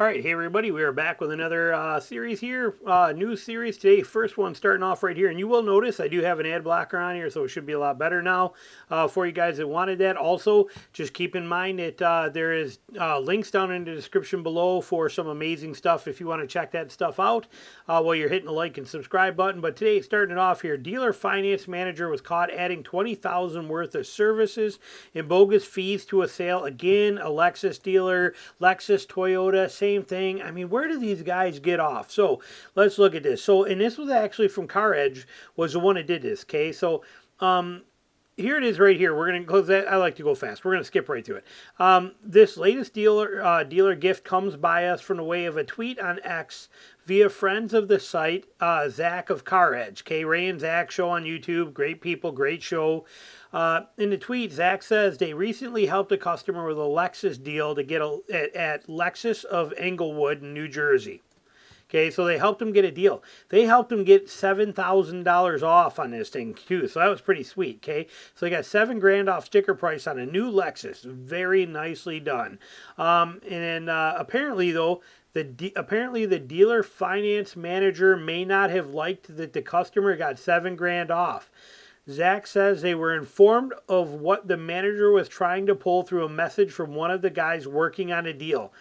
All right, hey everybody, we are back with another series here, new series today. First one starting off right here, and you will notice I do have an ad blocker on here, so it should be a lot better now for you guys that wanted that. Also, just keep in mind that there is links down in the description below for some amazing stuff if you want to check that stuff out while you're hitting the like and subscribe button. But today, starting it off here, dealer finance manager was caught adding $20,000 worth of services and bogus fees to a sale. Again, a Lexus dealer, Lexus, Toyota, same thing. I mean, where do these guys get off? So let's look at this. So, and this was actually from Car Edge, was the one that did this. Okay, so here it is right here. We're going to close that. I like to go fast. We're going to skip right to it. This latest dealer gift comes by us from the way of a tweet on X via friends of the site, Zach of Car Edge. Okay, Ray and Zach show on YouTube. Great people, great show. In the tweet, Zach says they recently helped a customer with a Lexus deal to get at Lexus of Englewood, New Jersey. Okay, so they helped him get a deal. They helped him get $7,000 off on this thing too, so that was pretty sweet. Okay, so they got $7,000 off sticker price on a new Lexus. Very nicely done. And apparently though, apparently the dealer finance manager may not have liked that the customer got $7,000 off. Zach says they were informed of what the manager was trying to pull through a message from one of the guys working on a deal.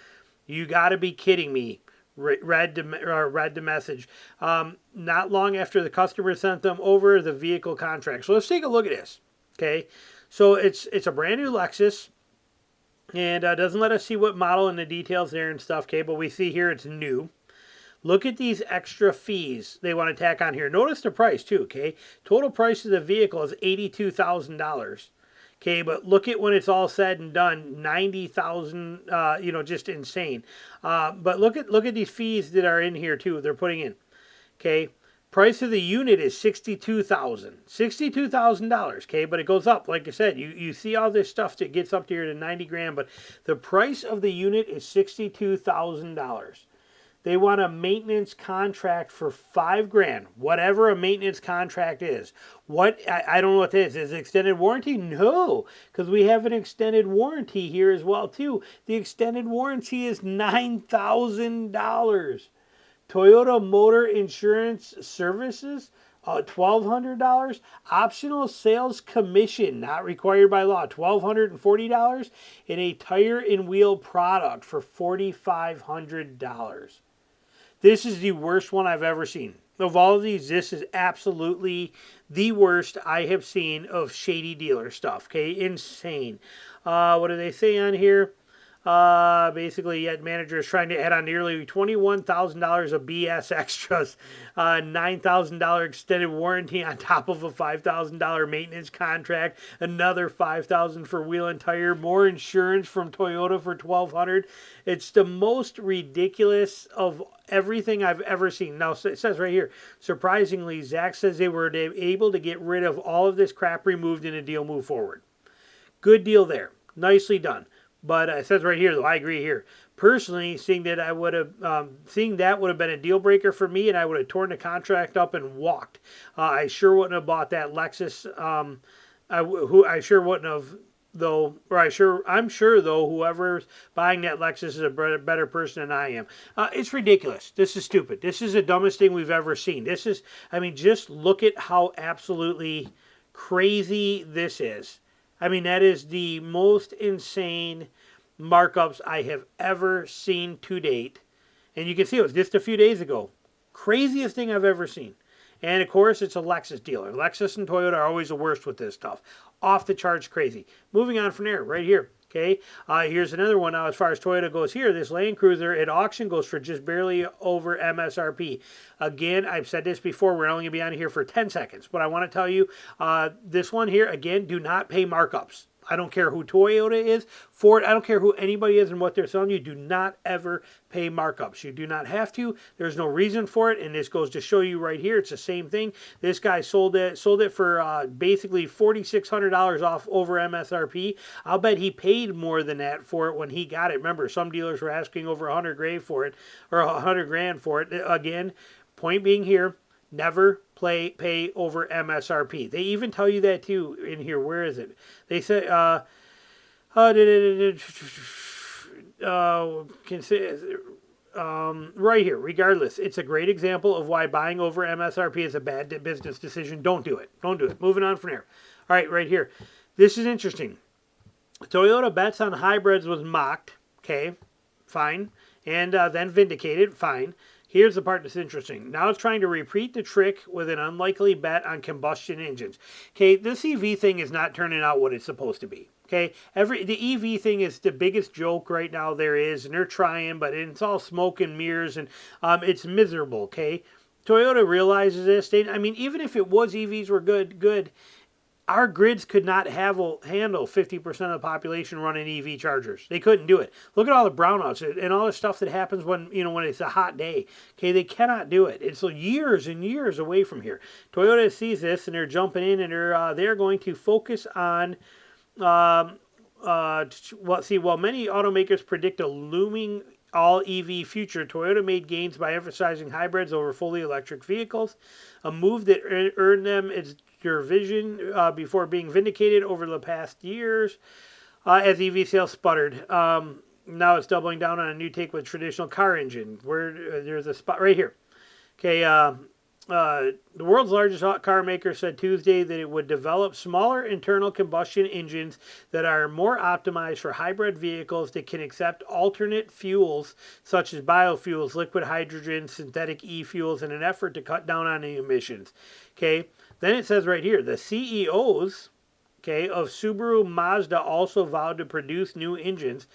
You got to be kidding me. Read the message. Not long after the customer sent them over the vehicle contract. So let's take a look at this. Okay, so it's a brand new Lexus, and doesn't let us see what model and the details there and stuff. Okay, but we see here it's new. Look at these extra fees they want to tack on here. Notice the price too. Okay, total price of the vehicle is $82,000. Okay, but look at when it's all said and done, $90,000. Just insane. But look at these fees that are in here too. They're putting in. Okay, price of the unit is $62,000. Okay, but it goes up. Like I said, you see all this stuff that gets up to here to $90,000, but the price of the unit is $62,000. They want a maintenance contract for $5,000, whatever a maintenance contract is. I don't know what this is. Is it extended warranty? No, because we have an extended warranty here as well too. The extended warranty is $9,000. Toyota Motor Insurance Services, $1,200. Optional sales commission, not required by law, $1,240. And a tire and wheel product for $4,500. This is the worst one I've ever seen. Of all of these, this is absolutely the worst I have seen of shady dealer stuff. Okay, insane. What do they say on here? Basically, yet manager is trying to add on nearly $21,000 of BS extras, $9,000 extended warranty on top of a $5,000 maintenance contract, another $5,000 for wheel and tire, more insurance from Toyota for $1,200. It's the most ridiculous of everything I've ever seen. Now, it says right here, surprisingly, Zach says they were able to get rid of all of this crap removed and the deal moved forward. Good deal there. Nicely done. But it says right here, though, I agree here. Personally, seeing that would have been a deal breaker for me, and I would have torn the contract up and walked. I sure wouldn't have bought that Lexus. I sure wouldn't have, though. I'm sure though, whoever's buying that Lexus is a better person than I am. It's ridiculous. This is stupid. This is the dumbest thing we've ever seen. Just look at how absolutely crazy this is. I mean, that is the most insane markups I have ever seen to date. And you can see it was just a few days ago. Craziest thing I've ever seen. And of course, it's a Lexus dealer. Lexus and Toyota are always the worst with this stuff. Off the charts crazy. Moving on from there, right here. Okay, here's another one now as far as Toyota goes here. This Land Cruiser at auction goes for just barely over MSRP. Again, I've said this before. We're only going to be on here for 10 seconds. But I want to tell you, this one here, again, do not pay markups. I don't care who Toyota is, Ford, I don't care who anybody is and what they're selling you. Do not ever pay markups. You do not have to. There's no reason for it. And this goes to show you right here. It's the same thing. This guy sold it for basically $4,600 off over MSRP. I'll bet he paid more than that for it when he got it. Remember, some dealers were asking over $100,000 for it, or $100,000 for it. Again, point being here, never pay over MSRP. They even tell you that too in here. Where is it? They say, right here. Regardless, it's a great example of why buying over MSRP is a bad business decision. Don't do it. Don't do it. Moving on from there. All right, right here. This is interesting. Toyota bets on hybrids was mocked. Okay, fine. And then vindicated. Fine. Here's the part that's interesting. Now it's trying to repeat the trick with an unlikely bet on combustion engines. Okay, this EV thing is not turning out what it's supposed to be. Okay, the EV thing is the biggest joke right now there is, and they're trying, but it's all smoke and mirrors, and it's miserable. Okay, Toyota realizes this. I mean, even if it was EVs were good. Our grids could not handle 50% of the population running EV chargers. They couldn't do it. Look at all the brownouts and all the stuff that happens when it's a hot day. Okay, they cannot do it. It's years and years away from here. Toyota sees this and they're jumping in and they're going to focus on. While many automakers predict a looming all EV future, Toyota made gains by emphasizing hybrids over fully electric vehicles, a move that earned them its vision before being vindicated over the past years as EV sales sputtered. Now it's doubling down on a new take with traditional car engine. Where there's a spot right here. Okay, the world's largest car maker said Tuesday that it would develop smaller internal combustion engines that are more optimized for hybrid vehicles that can accept alternate fuels such as biofuels, liquid hydrogen, synthetic e-fuels in an effort to cut down on the emissions. Okay. Then it says right here, the CEOs, of Subaru Mazda also vowed to produce new engines,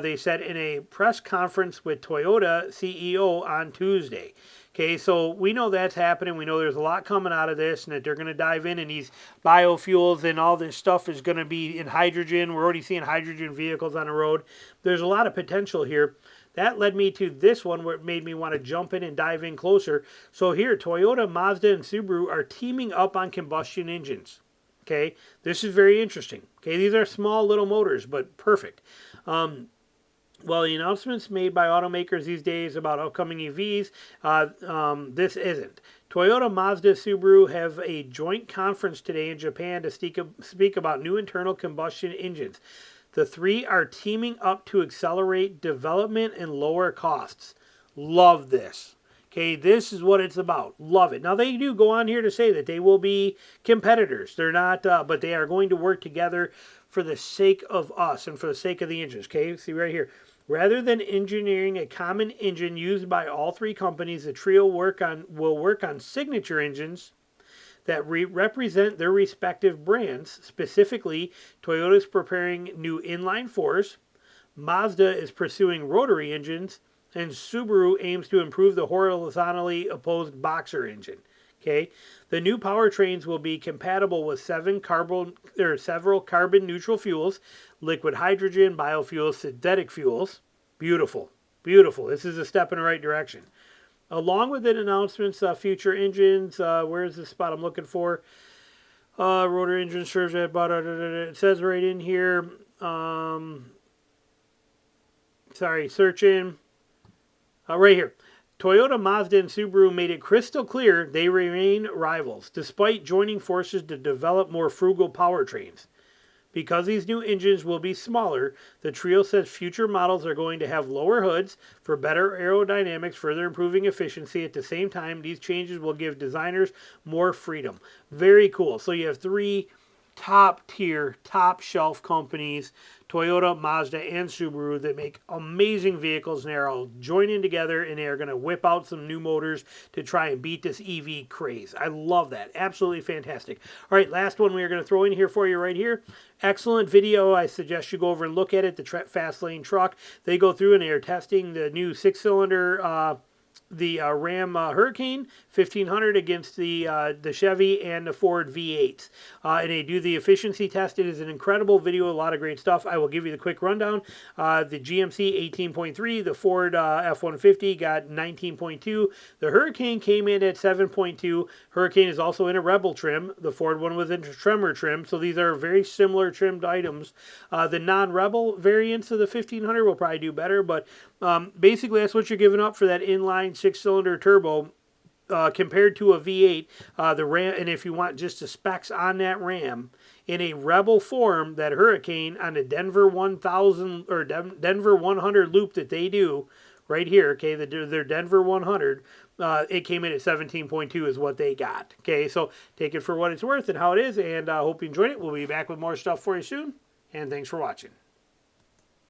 they said in a press conference with Toyota CEO on Tuesday. Okay, so we know that's happening. We know there's a lot coming out of this and that they're going to dive in and these biofuels and all this stuff is going to be in hydrogen. We're already seeing hydrogen vehicles on the road. There's a lot of potential here. That led me to this one where it made me want to jump in and dive in closer. So here, Toyota, Mazda, and Subaru are teaming up on combustion engines. Okay, this is very interesting. Okay, these are small little motors, but perfect. Well, the announcements made by automakers these days about upcoming EVs, this isn't. Toyota, Mazda, Subaru have a joint conference today in Japan to speak about new internal combustion engines. The three are teaming up to accelerate development and lower costs. Love this. Okay, this is what it's about. Love it. Now, they do go on here to say that they will be competitors. They're not, but they are going to work together for the sake of us and for the sake of the engines. Okay, see right here. Rather than engineering a common engine used by all three companies, the trio will work on signature engines that represent their respective brands. Specifically, Toyota is preparing new inline fours, Mazda is pursuing rotary engines, and Subaru aims to improve the horizontally opposed boxer engine. Okay, the new powertrains will be compatible with several carbon neutral fuels, liquid hydrogen, biofuels, synthetic fuels. Beautiful, beautiful. This is a step in the right direction. Along with the announcements, future engines, where's the spot I'm looking for? Rotor engine serves at about, it says right in here, search in, right here. Toyota, Mazda, and Subaru made it crystal clear they remain rivals, despite joining forces to develop more frugal powertrains. Because these new engines will be smaller, the trio says future models are going to have lower hoods for better aerodynamics, further improving efficiency. At the same time, these changes will give designers more freedom. Very cool. So you have three top tier, top shelf companies, Toyota, Mazda, and Subaru, that make amazing vehicles, and they're all joining together and they are going to whip out some new motors to try and beat this EV craze. I love that. Absolutely fantastic. All right, last one we are going to throw in here for you right here. Excellent video. I suggest you go over and look at it. The Fast Lane truck. They go through and they are testing the new 6-cylinder Ram Hurricane 1500 against the Chevy and the Ford V8s. And they do the efficiency test. It is an incredible video, a lot of great stuff. I will give you the quick rundown. The GMC 18.3, the Ford F-150 got 19.2. The Hurricane came in at 7.2. Hurricane is also in a Rebel trim. The Ford one was in Tremor trim, so these are very similar trimmed items. The non-Rebel variants of the 1500 will probably do better, but basically that's what you're giving up for that inline 6-cylinder turbo. Compared to a V8, the Ram, and if you want just the specs on that Ram, in a Rebel form, that Hurricane on the Denver 1000 or Denver 100 loop that they do right here, okay, their Denver 100, it came in at 17.2 is what they got. Okay, so take it for what it's worth and how it is, and I hope you enjoyed it. We'll be back with more stuff for you soon, and thanks for watching.